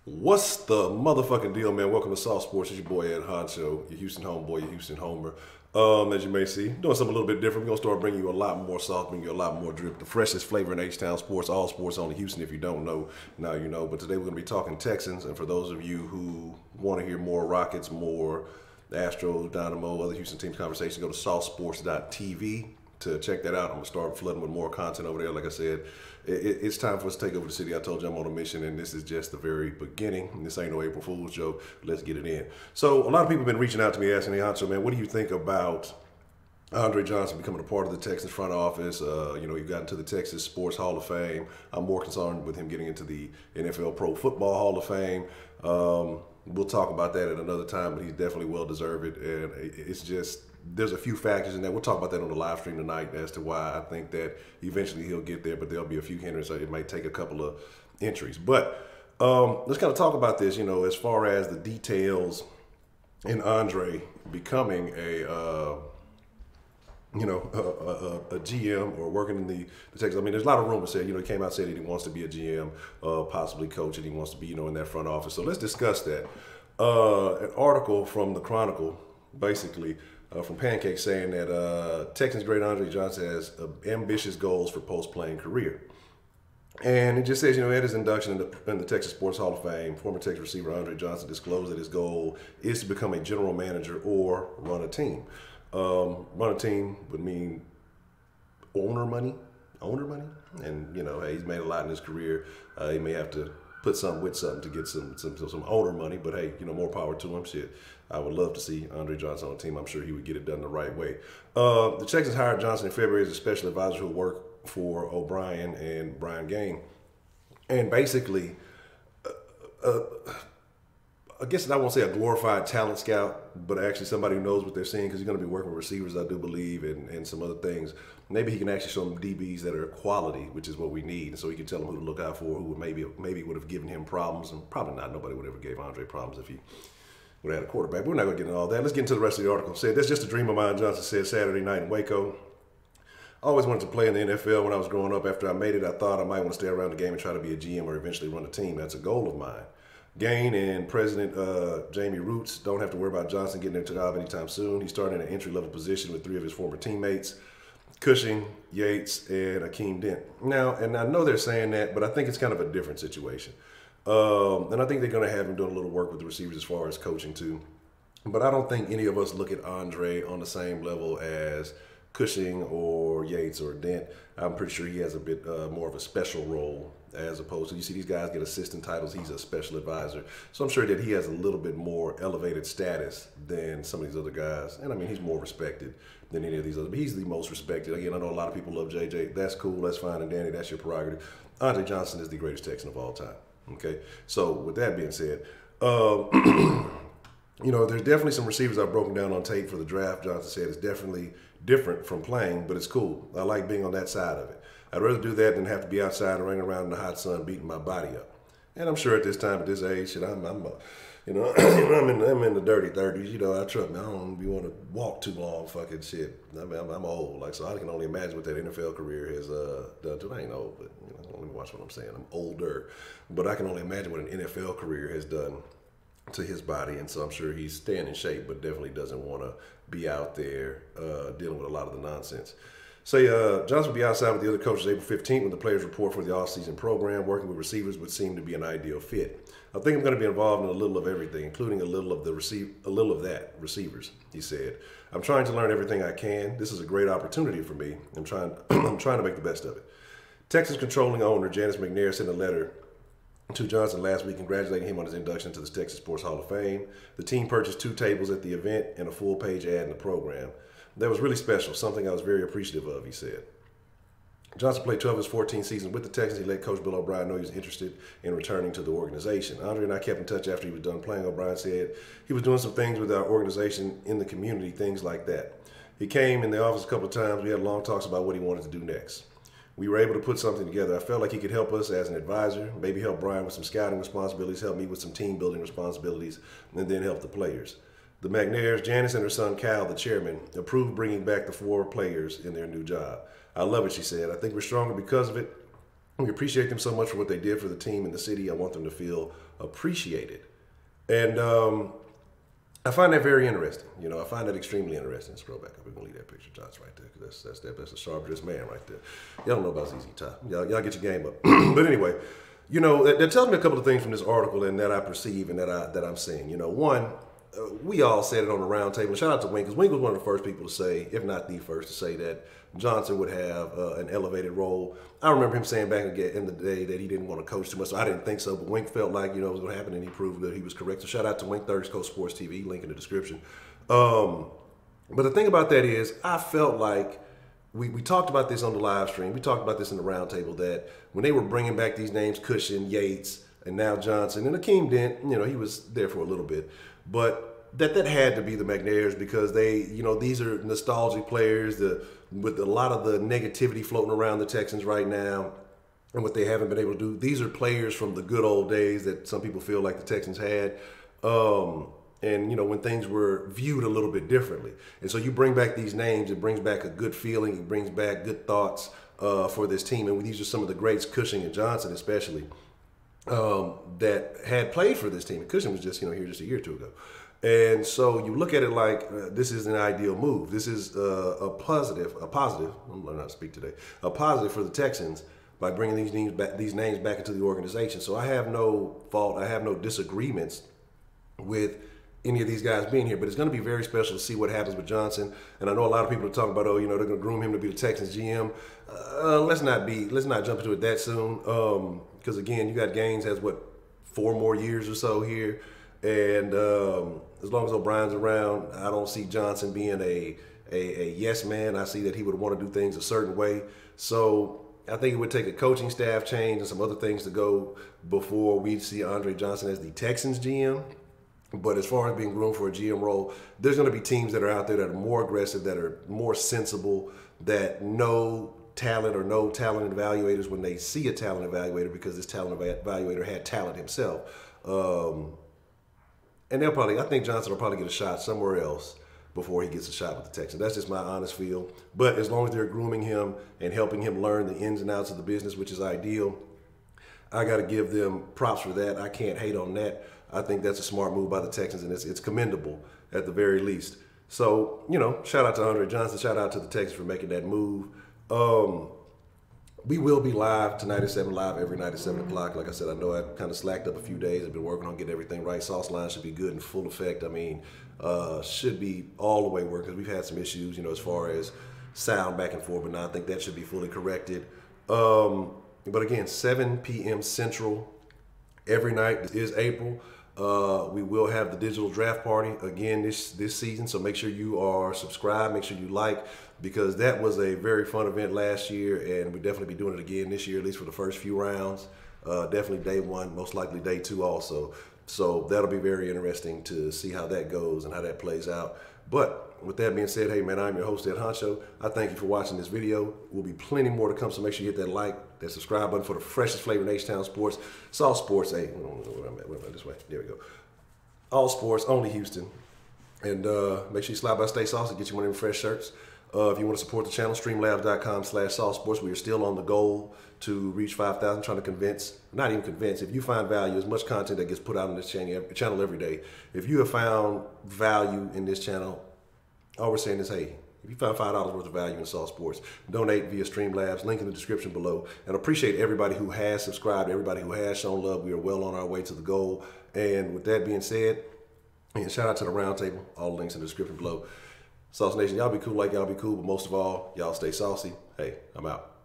What's the motherfucking deal, man? Welcome to Soft Sports. It's your boy Ed Honcho, your Houston homeboy, your Houston homer. As you may see, doing something a little bit different. We're gonna start bringing you a lot more sauce, bring you a lot more drip, the freshest flavor in H-Town sports, all sports only Houston. If you don't know, now you know. But today we're gonna be talking Texans, and for those of you who want to hear more Rockets, more Astros, Dynamo, other Houston teams conversation, go to softsports.tv to check that out. I'm gonna start flooding with more content over there. Like I said, it's time for us to take over the city. I told you I'm on a mission, and this is just the very beginning. This ain't no April Fool's joke. Let's get it in. So a lot of people have been reaching out to me asking, "Hey, Honcho, man, what do you think about Andre Johnson becoming a part of the Texans front office? He got into the Texas Sports Hall of Fame. I'm more concerned with him getting into the NFL Pro Football Hall of Fame. We'll talk about that at another time, but he's definitely well deserved. And it's just, there's a few factors in that. We'll talk about that on the live stream tonight as to why I think that eventually he'll get there, but there'll be a few hindrances. It might take a couple of entries. But let's kind of talk about this, as far as the details in Andre becoming a GM or working in the Texas. I mean, there's a lot of rumors said, he came out and said that he wants to be a GM, possibly coach, and he wants to be, in that front office. So let's discuss that. An article from the Chronicle, basically, from Pancake, saying that Texans great Andre Johnson has ambitious goals for post-playing career. And it just says, at his induction in the Texas Sports Hall of Fame, former Texas receiver Andre Johnson disclosed that his goal is to become a general manager or run a team. Run a team would mean owner money, and hey, he's made a lot in his career. He may have to put something with something to get some owner money, but hey, more power to him. Shit, I would love to see Andre Johnson on the team. I'm sure he would get it done the right way. The Texans hired Johnson in February as a special advisor who worked for O'Brien and Brian Gaine, and basically, I guess I won't say a glorified talent scout, but actually somebody who knows what they're seeing, because he's going to be working with receivers, I do believe, and some other things. Maybe he can actually show them DBs that are quality, which is what we need, and so he can tell them who to look out for, who would maybe would have given him problems, and probably not. Nobody would ever gave Andre problems if he would have had a quarterback. But we're not going to get into all that. Let's get into the rest of the article. Said, "That's just a dream of mine," Johnson said Saturday night in Waco. "I always wanted to play in the NFL when I was growing up. After I made it, I thought I might want to stay around the game and try to be a GM or eventually run a team. That's a goal of mine." Gain and President Jamie Roots don't have to worry about Johnson getting a job anytime soon. He's starting in an entry-level position with 3 of his former teammates, Cushing, Yates, and Akeem Dent. Now, and I know they're saying that, but I think it's kind of a different situation. And I think they're going to have him doing a little work with the receivers as far as coaching too. But I don't think any of us look at Andre on the same level as Cushing or Yates or Dent. I'm pretty sure he has a bit more of a special role, as opposed to, you see these guys get assistant titles, he's a special advisor. So I'm sure that he has a little bit more elevated status than some of these other guys. And I mean, he's more respected than any of these other, but he's the most respected. Again, I know a lot of people love JJ. That's cool, that's fine, and Danny, that's your prerogative. Andre Johnson is the greatest Texan of all time. Okay, so with that being said, there's definitely some receivers I've broken down on tape for the draft. Johnson said it's definitely different from playing, but it's cool. I like being on that side of it. I'd rather do that than have to be outside and running around in the hot sun beating my body up. And I'm sure at this time, at this age, shit, I'm I'm in the dirty 30s. I trust me, I don't want to walk too long, fucking shit. I'm old, so I can only imagine what that NFL career has done to me. I ain't old, but let me watch what I'm saying. I'm older, but I can only imagine what an NFL career has done to his body, and so I'm sure he's staying in shape, but definitely doesn't want to be out there dealing with a lot of the nonsense. Say Johnson will be outside with the other coaches April 15th when the players report for the off-season program. Working with receivers would seem to be an ideal fit. I think I'm going to be involved in a little of everything, including a little of receivers. He said, "I'm trying to learn everything I can. This is a great opportunity for me. I'm trying to make the best of it." Texas controlling owner Janice McNair sent a letter to Johnson last week congratulating him on his induction to the Texas Sports Hall of Fame. The team purchased 2 tables at the event and a full-page ad in the program. "That was really special, something I was very appreciative of," he said. Johnson played 12 of his 14 seasons with the Texans. He let Coach Bill O'Brien know he was interested in returning to the organization. Andre and I kept in touch after he was done playing. O'Brien said he was doing some things with our organization in the community, things like that. He came in the office a couple of times. We had long talks about what he wanted to do next. We were able to put something together. I felt like he could help us as an advisor, maybe help Brian with some scouting responsibilities, help me with some team building responsibilities, and then help the players. The McNairs, Janice and her son Cal, the chairman, approved bringing back the 4 players in their new job. "I love it," she said. "I think we're stronger because of it. We appreciate them so much for what they did for the team and the city. I want them to feel appreciated. And I find that very interesting. You know, I find that extremely interesting. Scroll back up. We're going to leave that picture of Johnson right there, because that's a sharp-dressed man right there. Y'all don't know about ZZ Top. Y'all get your game up. But anyway, you know, that tells me a couple of things from this article and that I perceive and that I'm seeing. You know, one, we all said it on the round table. Shout out to Wink, because Wink was one of the first people to say, if not the first, to say that Johnson would have an elevated role. I remember him saying back in the day that he didn't want to coach too much, so I didn't think so. But Wink felt like, you know, it was going to happen, and he proved that he was correct. So shout out to Wink, Third Coast Sports TV, link in the description. But the thing about that is, I felt like we talked about this on the live stream. We talked about this in the round table, that when they were bringing back these names, Cushion, Yates, and now Johnson, and Akeem Dent, you know, he was there for a little bit, but that had to be the McNairs, because they, you know, these are nostalgic players with a lot of the negativity floating around the Texans right now and what they haven't been able to do. These are players from the good old days that some people feel like the Texans had. And, you know, when things were viewed a little bit differently. And so you bring back these names, it brings back a good feeling, it brings back good thoughts for this team. And these are some of the greats, Cushing and Johnson especially, that had played for this team. And Cushing was just, you know, here just a year or two ago. And so you look at it like this is an ideal move. This is a positive, I'm learning how to speak today, a positive for the Texans by bringing these names back into the organization. So I have no fault, I have no disagreements with any of these guys being here, but it's going to be very special to see what happens with Johnson. And I know a lot of people are talking about, oh, you know, they're going to groom him to be the Texans GM. Let's not jump into it that soon, because again, you got Gaines has what, 4 more years or so here, and as long as O'Brien's around, I don't see Johnson being a yes man. I see that he would want to do things a certain way. So I think it would take a coaching staff change and some other things to go before we see Andre Johnson as the Texans GM. But as far as being groomed for a GM role, there's going to be teams that are out there that are more aggressive, that are more sensible, that know talent or know talent evaluators when they see a talent evaluator, because this talent evaluator had talent himself. And I think Johnson will probably get a shot somewhere else before he gets a shot with the Texans. That's just my honest feel. But as long as they're grooming him and helping him learn the ins and outs of the business, which is ideal, I got to give them props for that. I can't hate on that. I think that's a smart move by the Texans, and it's commendable at the very least. So, you know, shout out to Andre Johnson. Shout out to the Texans for making that move. We will be live tonight at 7 live every night at 7 o'clock. Like I said, I know I kind of slacked up a few days. I've been working on getting everything right. Sauce line should be good in full effect. I mean, should be all the way working, because we've had some issues, you know, as far as sound back and forth, but now I think that should be fully corrected. But again, 7 p.m. Central every night. This is April. We will have the digital draft party again this season, so make sure you are subscribed, make sure you like, because that was a very fun event last year, and we'll definitely be doing it again this year, at least for the first few rounds. Definitely day 1, most likely day 2 also. So that'll be very interesting to see how that goes and how that plays out. But with that being said, hey man, I'm your host, Ed Honcho. I thank you for watching this video. Will be plenty more to come, so make sure you hit that like, that subscribe button for the freshest flavor in H-Town sports. It's all sports. Hey, where am I? This way. There we go. All sports, only Houston. And make sure you slide by Stay Saucy, get you one of them fresh shirts. If you want to support the channel, streamlabs.com/saucesports. We are still on the goal to reach 5,000, trying to convince, not even convince, if you find value, as much content that gets put out on this channel every day, if you have found value in this channel, all we're saying is, hey, if you found $5 worth of value in Sauce Sports, donate via Streamlabs, link in the description below. And appreciate everybody who has subscribed, everybody who has shown love. We are well on our way to the goal. And with that being said, and shout out to the roundtable, all links in the description below. Sauce Nation, y'all be cool like y'all be cool, but most of all, y'all stay saucy. Hey, I'm out.